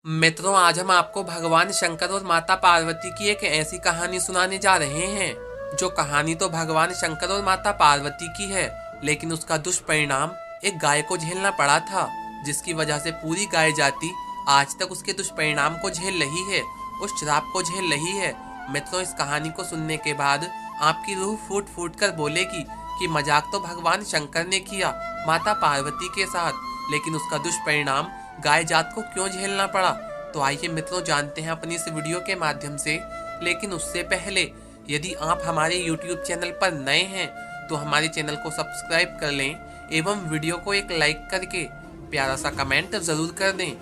मित्रों, आज हम आपको भगवान शंकर और माता पार्वती की एक ऐसी कहानी सुनाने जा रहे हैं। जो कहानी तो भगवान शंकर और माता पार्वती की है, लेकिन उसका दुष्परिणाम एक गाय को झेलना पड़ा था, जिसकी वजह से पूरी गाय जाति आज तक उसके दुष्परिणाम को झेल रही है, उस श्राप को झेल रही है। मित्रों, इस कहानी को सुनने के बाद आपकी रूह फूट फूट कर बोलेगी कि मजाक तो भगवान शंकर ने किया माता पार्वती के साथ, लेकिन उसका दुष्परिणाम गाय जात को क्यों झेलना पड़ा। तो आइए मित्रों, जानते हैं अपनी इस वीडियो के माध्यम से। लेकिन उससे पहले यदि आप हमारे YouTube चैनल पर नए हैं तो हमारे चैनल को सब्सक्राइब कर लें एवं वीडियो को एक लाइक करके प्यारा सा कमेंट जरूर कर दें।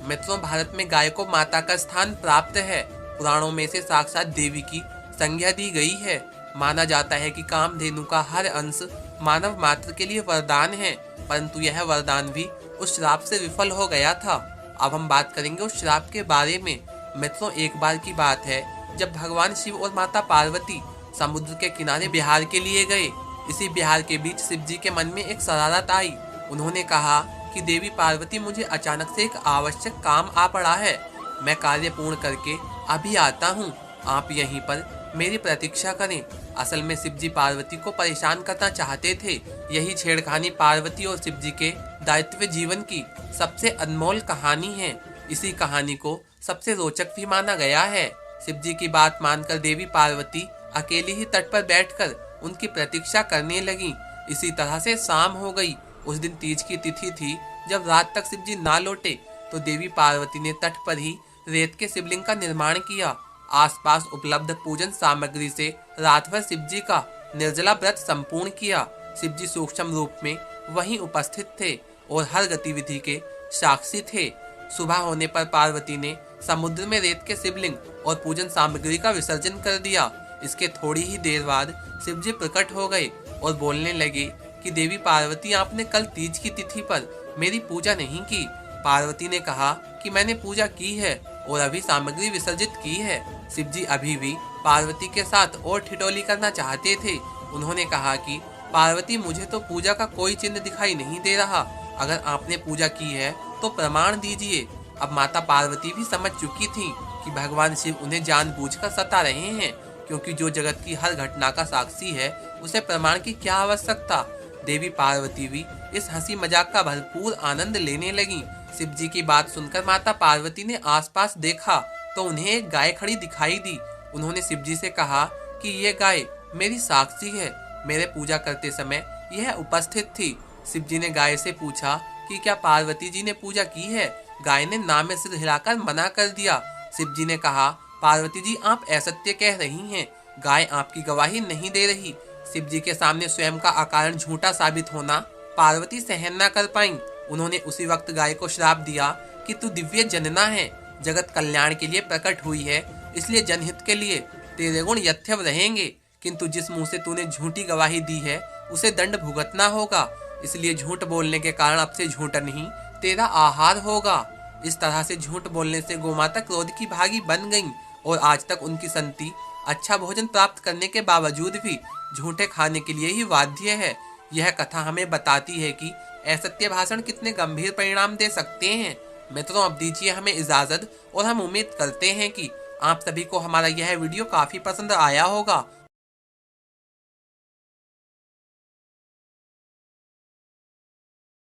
मित्रों, भारत में गाय को माता का स्थान प्राप्त है। पुराणों में से साक्षात देवी की संज्ञा दी गई है। माना जाता है कि कामधेनु का हर अंश मानव मात्र के लिए वरदान है, परंतु यह वरदान भी उस श्राप से विफल हो गया था। अब हम बात करेंगे उस श्राप के बारे में। मित्रों, एक बार की बात है जब भगवान शिव और माता पार्वती समुद्र के किनारे बिहार के लिए गए। इसी बिहार के बीच शिव जी के मन में एक शरारत आई। उन्होंने कहा कि देवी पार्वती, मुझे अचानक से एक आवश्यक काम आ पड़ा है। मैं कार्य पूर्ण करके अभी आता हूँ, आप यहीं पर मेरी प्रतीक्षा करें। असल में शिव जी पार्वती को परेशान करना चाहते थे। यही छेड़खानी पार्वती और शिव जी के दायित्व जीवन की सबसे अनमोल कहानी है। इसी कहानी को सबसे रोचक भी माना गया है। शिव जी की बात मानकर देवी पार्वती अकेली ही तट पर बैठकर उनकी प्रतीक्षा करने लगी। इसी तरह से शाम हो गई। उस दिन तीज की तिथि थी। जब रात तक शिव जी ना लौटे तो देवी पार्वती ने तट पर ही रेत के शिवलिंग का निर्माण किया। आसपास उपलब्ध पूजन सामग्री से रात भर शिव जी का निर्जला व्रत संपूर्ण किया। शिव जी सूक्ष्म रूप में वहीं उपस्थित थे और हर गतिविधि के साक्षी थे। सुबह होने पर पार्वती ने समुद्र में रेत के शिवलिंग और पूजन सामग्री का विसर्जन कर दिया। इसके थोड़ी ही देर बाद शिव जी प्रकट हो गए और बोलने लगे कि देवी पार्वती, आपने कल तीज की तिथि पर मेरी पूजा नहीं की। पार्वती ने कहा कि मैंने पूजा की है और अभी सामग्री विसर्जित की है। शिव जी अभी भी पार्वती के साथ और ठिठोली करना चाहते थे। उन्होंने कहा कि पार्वती, मुझे तो पूजा का कोई चिन्ह दिखाई नहीं दे रहा। अगर आपने पूजा की है तो प्रमाण दीजिए। अब माता पार्वती भी समझ चुकी थी कि भगवान शिव उन्हें जानबूझकर सता रहे हैं, क्योंकि जो जगत की हर घटना का साक्षी है उसे प्रमाण की क्या आवश्यकता। देवी पार्वती भी इस हंसी मजाक का भरपूर आनंद लेने लगी। शिव जी की बात सुनकर माता पार्वती ने आसपास देखा तो उन्हें एक गाय खड़ी दिखाई दी। उन्होंने शिव जी से कहा कि ये गाय मेरी साक्षी है, मेरे पूजा करते समय यह उपस्थित थी। शिव जी ने गाय से पूछा कि क्या पार्वती जी ने पूजा की है। गाय ने ना में सिर हिलाकर मना कर दिया। शिव जी ने कहा, पार्वती जी, आप असत्य कह रही हैं, गाय आपकी गवाही नहीं दे रही। शिव जी के सामने स्वयं का अकारण झूठा साबित होना पार्वती सहन न कर पाई। उन्होंने उसी वक्त गाय को श्राप दिया कि तू दिव्य जनना है, जगत कल्याण के लिए प्रकट हुई है, इसलिए जनहित के लिए तेरे गुण यथेव रहेंगे, किंतु जिस मुंह से तूने झूठी गवाही दी है उसे दंड भुगतना होगा। इसलिए झूठ बोलने के कारण अब से झूठन ही तेरा आहार होगा। इस तरह से झूठ बोलने से गोमाता क्रोध की भागी बन गईं और आज तक उनकी संति अच्छा भोजन प्राप्त करने के बावजूद भी झूठे खाने के लिए ही बाध्य है। यह कथा हमें बताती है कि असत्य भाषण कितने गंभीर परिणाम दे सकते हैं। मित्रों, अब दीजिए हमें इजाजत और हम उम्मीद करते हैं कि आप सभी को हमारा यह वीडियो काफी पसंद आया होगा